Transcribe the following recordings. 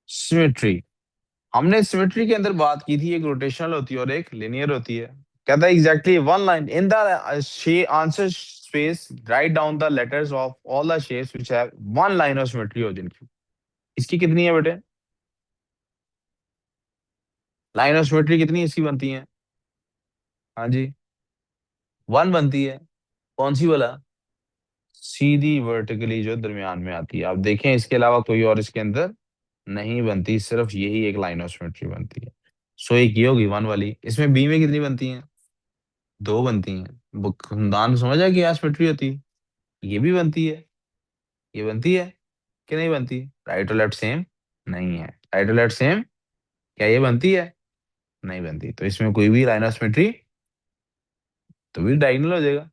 Symmetry, हमने symmetry के अंदर बात की थी, एक रोटेशनल होती है और एक लिनियर होती है। कहता है exactly one line in the answer space write down the letters of all the shapes which have one line of symmetry origin की। इसकी कितनी है बेटे? लाइन ऑफ सिमेट्री कितनी इसकी बनती है? हाँ जी, वन बनती है। कौन सी वाला? सीधी वर्टिकली जो दरमियान में आती है। आप देखें इसके अलावा कोई और इसके अंदर नहीं बनती, सिर्फ यही एक लाइन ऑफ सिमेट्री बनती है। सो एक ये होगी वन वाली। इसमें बी में कितनी बनती है? दो बनती हैं। खानदान समझ आया कि यहाँ सिमेट्री होती है। ये भी बनती है, ये बनती है कि नहीं बनती? राइट और लेफ्ट सेम नहीं है। राइट और लेफ्ट सेम, क्या ये बनती है? नहीं बनती। तो इसमें कोई भी लाइन ऑफ सिमेट्री तो भी डायगोनल हो जाएगा।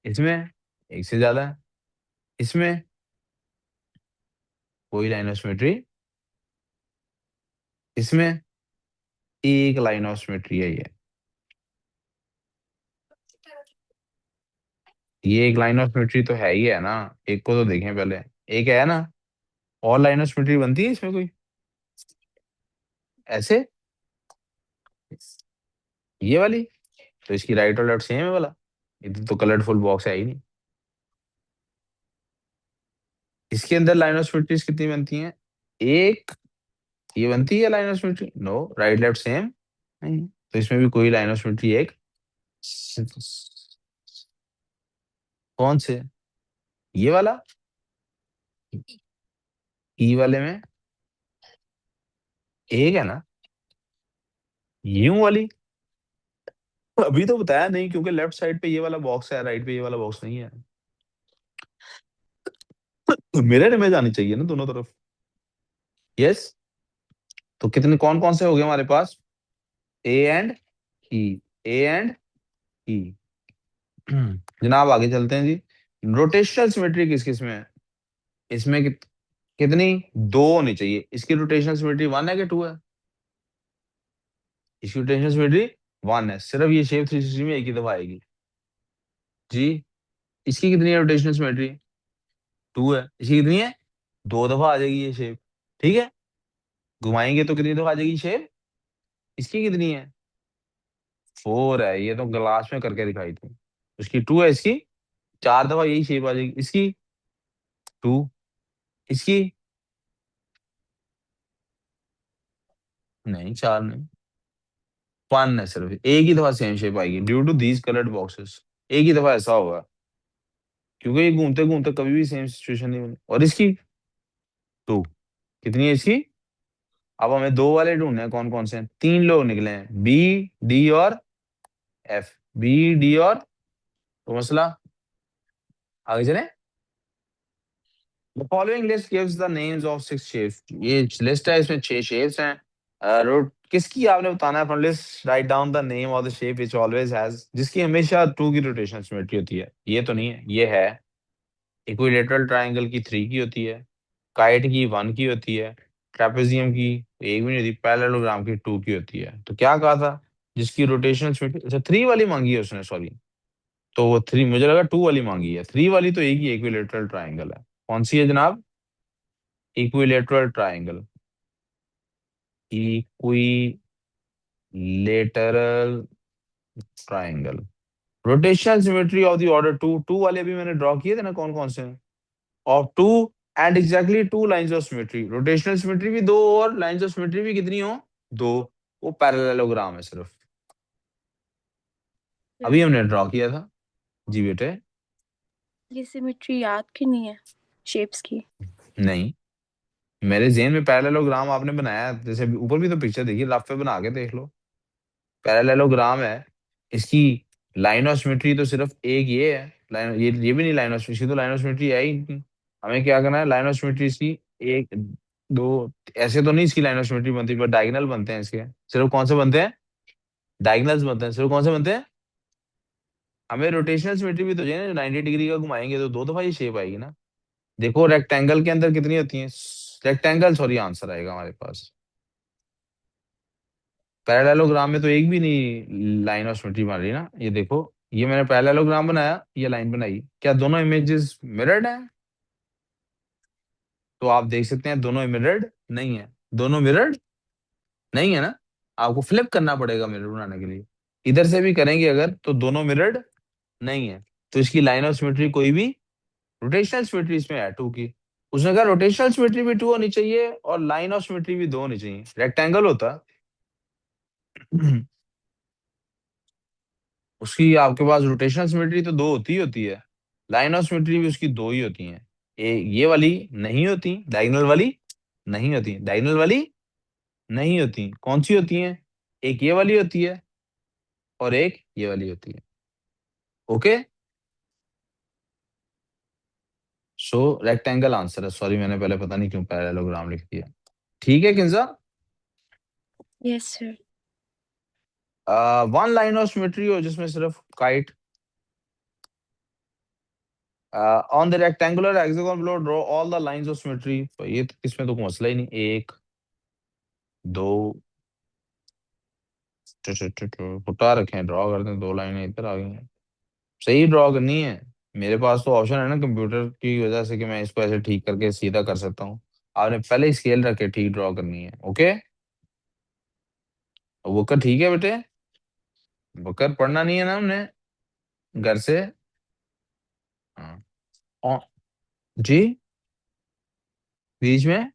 इसमें एक से ज्यादा है, इसमें कोई लाइन ऑफ सिमेट्री, इसमें एक लाइन ऑफ सिमेट्री है ये एक लाइन ऑफ सिमेट्री तो है ही है ना। एक को तो देखें पहले, एक है ना। और लाइन ऑफ सिमेट्री बनती है इसमें कोई ऐसे, ये वाली? तो इसकी राइट और लेफ्ट सेम है वाला। ये तो कलरफुल बॉक्स है ही नहीं। इसके अंदर लाइन ऑफ सिमेट्रीज कितनी बनती हैं? एक, ये बनती है line of symmetry? No, right left same नहीं। तो इसमें भी कोई लाइन ऑफ सिमेट्री एक, कौन से? ये वाला, ई वाले में एक है ना। यूं वाली अभी तो बताया नहीं, क्योंकि लेफ्ट साइड पे ये वाला बॉक्स है, राइट पे ये वाला बॉक्स नहीं है। तो मिरर इमेज आनी चाहिए ना दोनों तरफ। यस। तो कितने, कौन कौन से हो गए हमारे पास? A and E, A and ई। जनाब आगे चलते हैं जी। रोटेशनल सिमेट्री किस किस में है? इसमें कितनी? दो होनी चाहिए। इसकी रोटेशनल सिमेट्री वन है कि टू है? इसकी रोटेशनल सिमेट्री वन है। सिर्फ ये शेप 360 में एक ही दफा आएगी जी। इसकी कितनी है रोटेशनल सिमेट्री? टू है। इसकी कितनी है? दो दफा आ जाएगी ये शेप। ठीक है, घुमाएंगे तो कितनी दफा आ जाएगी शेप? इसकी कितनी है? फोर है। ये तो ग्लास में करके दिखाई थी। इसकी टू है। इसकी चार दफा यही शेप आ जाएगी। इसकी टू, इसकी नहीं, चार नहीं, वन है। सिर्फ एक ही दफा सेम शेप आएगी due to these coloured boxes. एक ही दफा ऐसा होगा, क्योंकि ये घूमते घूमते कभी भी सेम सिचुएशन नहीं बनी। और इसकी टू, कितनी है इसकी? अब हमें दो वाले ढूंढने हैं। कौन कौन से हैं? तीन लोग निकले हैं, बी, डी और एफ। बी, डी और, तो मसला आगे चले। The following list gives the names of six shapes. ये लिस्ट है, इसमें छह शेप्स हैं। रोट किसकी आपने बताना है? From list write down the name of the shape which always has, जिसकी हमेशा टू की रोटेशनल सिमेट्री होती है। ये तो नहीं है, ये है। इक्विलेटरल ट्रायंगल की थ्री की होती है, काइट की वन की होती है, ट्रेपेजियम की एक भी नहीं होती, पैरेललोग्राम की टू की होती है। तो क्या कहा था? जिसकी रोटेशनल सिमेट्री, अच्छा थ्री वाली मांगी है उसने, सॉरी। तो वो थ्री, मुझे लगा टू वाली मांगी है। थ्री वाली तो एक ही इक्विलेटरल ट्रायंगल है। कौन सी है जनाब? Equilateral triangle, equilateral triangle. Rotational symmetry of the order two, two वाले अभी मैंने ड्रॉ किए थे ना, कौन कौन से? Of two and exactly two lines of symmetry. Rotational symmetry भी दो और लाइंस ऑफ सिमेट्री भी कितनी हो? दो। वो पैरेललोग्राम है सिर्फ। अभी हमने ड्रॉ किया था जी बेटे। ये सिमेट्री याद की नहीं है शेप्स की? नहीं, मेरे जेहन में पैरेललोग्राम आपने बनाया है, जैसे ऊपर भी तो पिक्चर देखिए, रफ पे बना के देख लो। पैरेललोग्राम है। इसकी लाइन ऑफ सिमेट्री तो सिर्फ एक ये है। लाइन, ये भी नहीं लाइन ऑफ, इसकी तो लाइन ऑफ सिमेट्री है ही नहीं। हमें क्या करना है? लाइन ऑफ सिमेट्री इसकी एक, दो, ऐसे तो नहीं इसकी लाइन ऑफ सिमेट्री बनती, पर डायगोनल बनते हैं इसके। सिर्फ कौन से बनते हैं? डायगोनल्स बनते हैं। सिर्फ कौन से बनते हैं? हमें रोटेशनल सिमेट्री भी तो चाहिए ना। 90 डिग्री का घुमाएंगे तो दो दफा ये शेप आएगी ना। देखो रेक्टेंगल के अंदर कितनी होती है? रेक्टेंगल, सॉरी, आंसर आएगा हमारे पास। पैरेललोग्राम में तो एक भी नहीं लाइन ऑफ सिमेट्री बन रही ना। ये देखो, ये मैंने पैरेललोग्राम बनाया, ये लाइन बनाई, क्या दोनों इमेजेस मिरर्ड हैं? तो आप देख सकते हैं दोनों मिरर्ड नहीं है। दोनों मिरर नहीं है ना, आपको फ्लिप करना पड़ेगा मिरर बनाने के लिए। इधर से भी करेंगे अगर तो दोनों मिरर नहीं है, तो इसकी लाइन ऑफ सिमेट्री कोई भी, रोटेशनल सिमेट्री इसमें है टू की। उसने कहा रोटेशनल सिमेट्री भी टू होनी चाहिए और लाइन ऑफ सिमेट्री भी दो होनी चाहिए, रेक्टेंगल होता। उसकी आपके पास रोटेशनल सिमेट्री तो दो होती ही होती है, लाइन ऑफ सिमेट्री भी उसकी दो ही होती है। ये वाली नहीं होती, डायगोनल वाली नहीं होती, डायगोनल वाली नहीं होती, कौन सी होती है? एक ये वाली होती है और एक ये वाली होती है। ओके, सो रेक्टेंगल आंसर है। सॉरी मैंने पहले पता नहीं क्यों पैरेललोग्राम लिख दिया। ठीक है Kinza. Yes sir. One line of symmetry हो जिसमें सिर्फ kite, on the rectangular hexagon below draw all the lines of symmetry. तो ये तो इसमें तो कोई मसला ही नहीं, एक दो फुटा रखे हैं, ड्रॉ करते हैं, दो लाइनें इधर आ गई हैं, सही ड्रॉ करनी है। मेरे पास तो ऑप्शन है ना कंप्यूटर की वजह से कि मैं इसको ऐसे ठीक करके सीधा कर सकता हूँ। आपने पहले ही स्केल रख के ठीक ड्रॉ करनी है। ओके, वो कर ठीक है बेटे, बकर पढ़ना नहीं है ना हमने घर से। हाँ। जी, बीच में,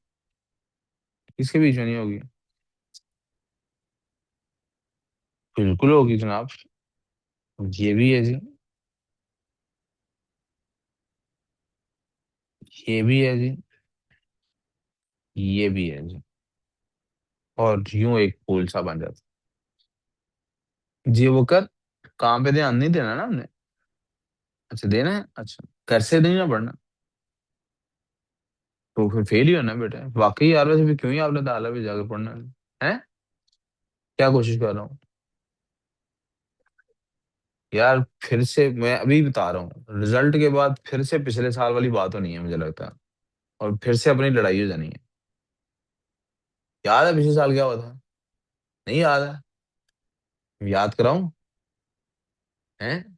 किसके बीच में नहीं होगी? बिल्कुल होगी जनाब, ये भी है जी, ये भी है जी, ये भी है जी, और यूं एक पुल सा बन जाता। जी वो कर, काम पे ध्यान नहीं देना ना हमने। अच्छा देना है, अच्छा घर से नहीं ना पढ़ना, तो फिर फेल ही होना बेटा। वाकई यार, वैसे भी क्यों ही आपने डाला भी जाकर पढ़ना है? क्या कोशिश कर रहा हूँ यार? फिर से मैं अभी बता रहा हूँ, रिजल्ट के बाद फिर से पिछले साल वाली बात होनी है मुझे लगता है, और फिर से अपनी लड़ाई हो जानी है। याद है पिछले साल क्या हुआ था? नहीं याद है? याद कराऊं? हैं?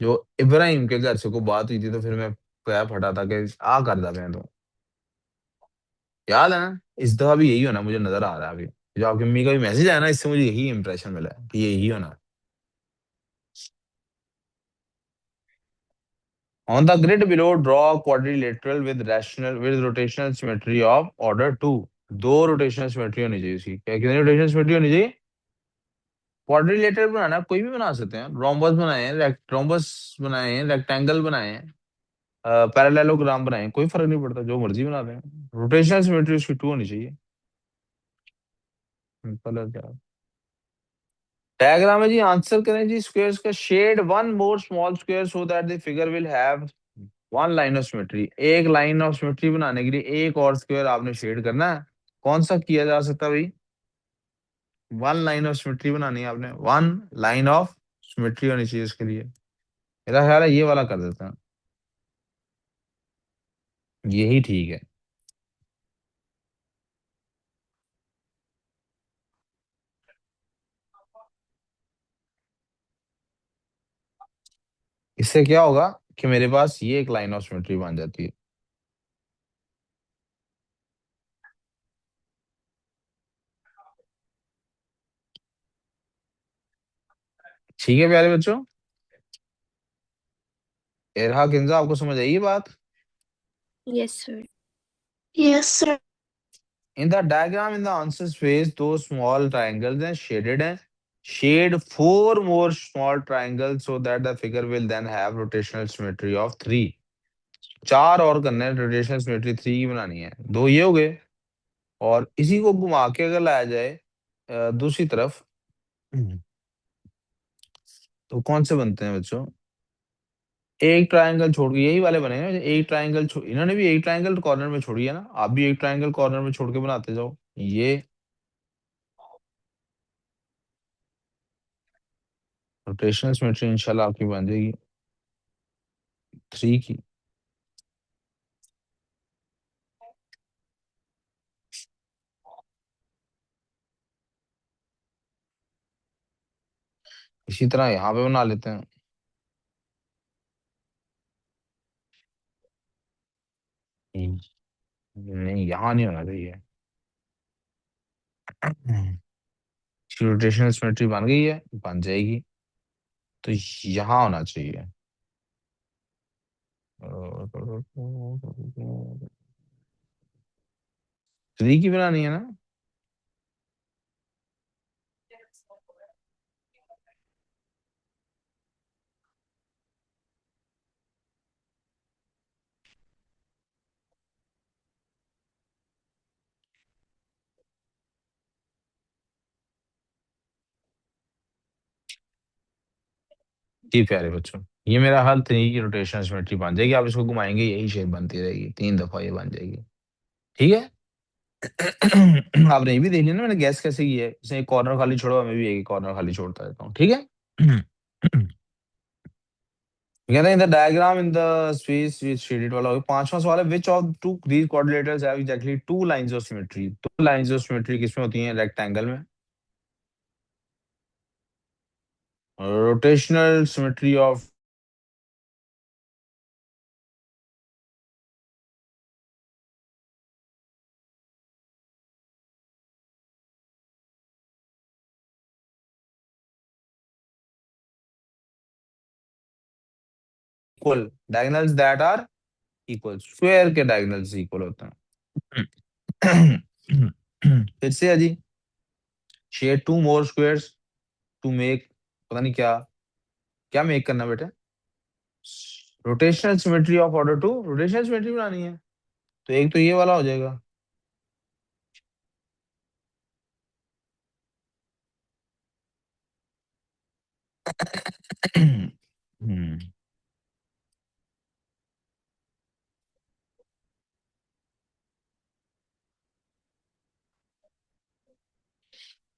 जो इब्राहिम के घर से को बात हुई थी तो फिर मैं क्या फटा था कि आ कर दा मैं तो, याद है ना? इस दफा भी यही होना मुझे नजर आ रहा है अभी। जो आपकी मम्मी का भी मैसेज आया ना, इससे मुझे यही इंप्रेशन मिला है कि यही होना। On the grid below draw quadrilateral with rational with rotational symmetry of order two. दो रोटेशनल सिमेट्री होनी चाहिए उसकी। क्या कितनी रोटेशनल सिमेट्री होनी चाहिए? क्वाड्रिलेटरल बनाना कोई भी बना सकते हैं, रोम्बस बनाए हैं, रोम्बस बनाए हैं, रेक्टेंगल बनाए हैं, पैरेललोग्राम बनाए हैं, कोई फर्क नहीं पड़ता, जो मर्जी बना दें। रोटेशनल सिमेट्री उसकी टू होनी चाहिए। सिंपल है क्या? डायग्राम है जी, आंसर करें जी। स्क्वायर्स का shade one more small square so that the figure will have one line of symmetry. एक लाइन ऑफ सिमेट्री बनाने के लिए एक और स्क्वायर आपने शेड करना है। कौन सा किया जा सकता है भाई? वन लाइन ऑफ सिमेट्री बनानी है आपने, वन लाइन ऑफ सिमेट्री होनी चाहिए इसके लिए। मेरा ख्याल है ये वाला कर देता है, यही ठीक है। इससे क्या होगा कि मेरे पास ये एक लाइन ऑफ सिमेट्री बन जाती है। ठीक है प्यारे बच्चों, एरहा किंजा आपको समझ आई ये बात? Yes sir. Yes, sir. In the diagram in the answer space, those small triangles are shaded and shade four more small triangles so that the figure will then have rotational symmetry of three। चार और करने हैं, rotational symmetry three की बनानी है। दो ये हो गए, और इसी को घुमा के अगर लाया जाए दूसरी तरफ, तो कौन से बनते हैं बच्चों? एक ट्रायंगल छोड़ के यही वाले बनेंगे। एक ट्रायंगल इन्होंने भी एक ट्रायंगल कॉर्नर में छोड़ी है ना, आप भी एक ट्रायंगल कॉर्नर में छोड़ के बनाते जाओ। ये रोटेशनल सिमेट्री इंशाल्लाह आपकी बन जाएगी थ्री की। इसी तरह यहाँ पे बना लेते हैं। नहीं, यहाँ नहीं होना चाहिए। रोटेशनल सिमेट्री बन गई है, बन जाएगी। तो यहाँ होना चाहिए। 3 की बनानी है ना? जी प्यारे बच्चों, ये मेरा हल 3 की रोटेशनल सिमेट्री बन जाएगी। आप इसको घुमाएंगे यही शेप बनती रहेगी, 3 दफा ये बन जाएगी। ठीक है। आपने ये भी देख लिया ना मैंने गैस कैसे की है। इसने एक कॉर्नर खाली छोड़ा, मैं भी एक कॉर्नर खाली छोड़ता रहता हूँ। ठीक है। कहते हैं the diagram in the space which shaded वाला हो। पांचवा सवाल है, which of two these coordinators have exactly two lines of symmetry. दो लाइंस ऑफ सिमेट्री किसमें होती हैं रेक्टेंगल में? Rotational symmetry of equal diagonals that are equal. Square के डायगोनल्स इक्वल होते हैं। फिर से है जी, share two more squares to make, पता नहीं क्या क्या मेक करना बेटा। Rotational symmetry of order to, rotational symmetry बनानी है। तो एक तो ये वाला हो जाएगा। हम्म,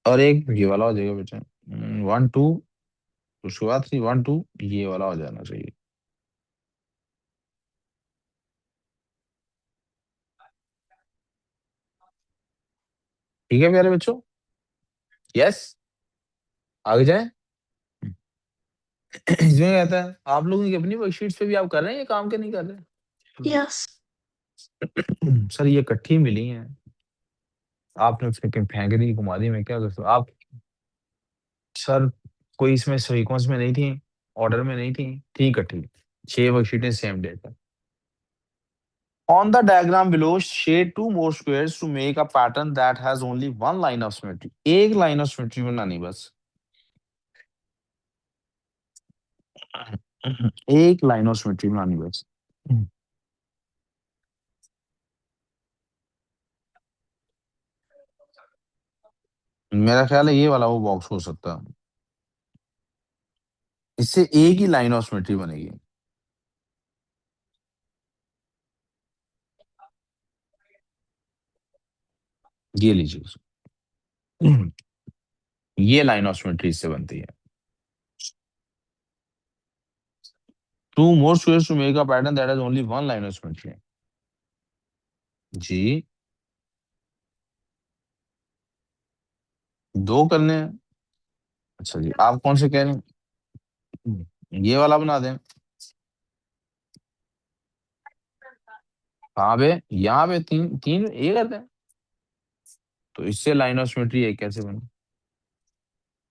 और एक ये वाला हो जाएगा बेटा। 1 2, उसके बाद 3 1 2, ये वाला हो जाना चाहिए। ठीक है प्यारे बच्चों। यस, आगे जाए। इसमें कहता है आप लोगों की अपनी वर्कशीट्स पे भी आप कर रहे हैं ये काम, के नहीं कर रहे? Yes. सर ये इकट्ठी मिली हैं, आपने उसके कहीं फेंक दी, घुमा दी, मैं क्या कर सकता हूँ? आप सर, कोई इसमें सीक्वेंस में नहीं थी, ऑर्डर में नहीं थी, थी इकट्ठी। 6 वर्कशीटें सेम डे पर। On the diagram below, shade two more squares to make a pattern that has only one line of symmetry. एक line of symmetry बनानी बस। एक line of symmetry बनानी बस। मेरा ख्याल है ये वाला वो बॉक्स हो सकता है। इससे एक ही लाइन ऑफ सिमेट्री बनेगी। ये लीजिए। ये लाइन ऑफ सिमेट्री इससे बनती है। Two more squares to make a pattern that has only one line of symmetry. जी, दो करने हैं। अच्छा जी, आप कौन से कह रहे हैं? ये वाला बना दें। कहाँ पे? यहाँ पे तीन तीन ये कर दें। तो इससे लाइन ऑफ सिमेट्री एक कैसे बने?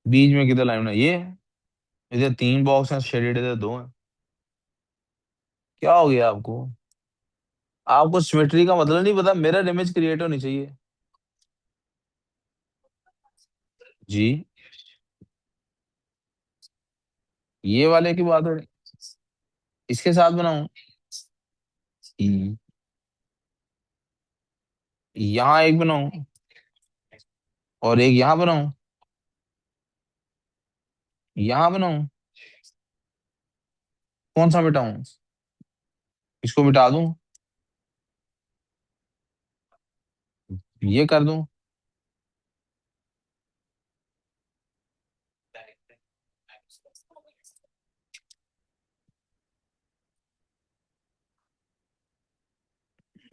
बीच में किधर लाइन है? ये है। इधर 3 बॉक्स हैं शेडेड, इधर 2 हैं। क्या हो गया आपको? आपको सिमेट्री का मतलब नहीं पता? मिरर इमेज क्रिएट होनी चाहिए। जी, ये वाले की बात हो रही, इसके साथ बनाऊं? यहाँ एक बनाऊं और एक यहाँ बनाऊं, यहाँ बनाऊं। कौन सा मिटाऊं? इसको मिटा दूं? ये कर दूं?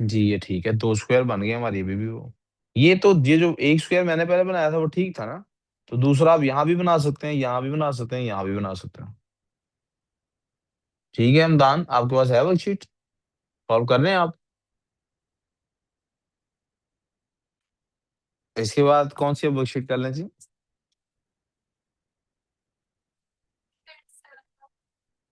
जी ये ठीक है, 2 स्क्वायर बन गए हमारे भी वो। ये तो ये जो एक स्क्वायर मैंने पहले बनाया था वो ठीक था ना? तो दूसरा आप यहाँ भी बना सकते हैं, यहाँ भी बना सकते हैं, यहाँ भी बना सकते हैं। ठीक है हमदान, आपके पास है वर्कशीट? सॉल्व कर रहे हैं आप? इसके बाद कौन सी वर्कशीट कर लें जी?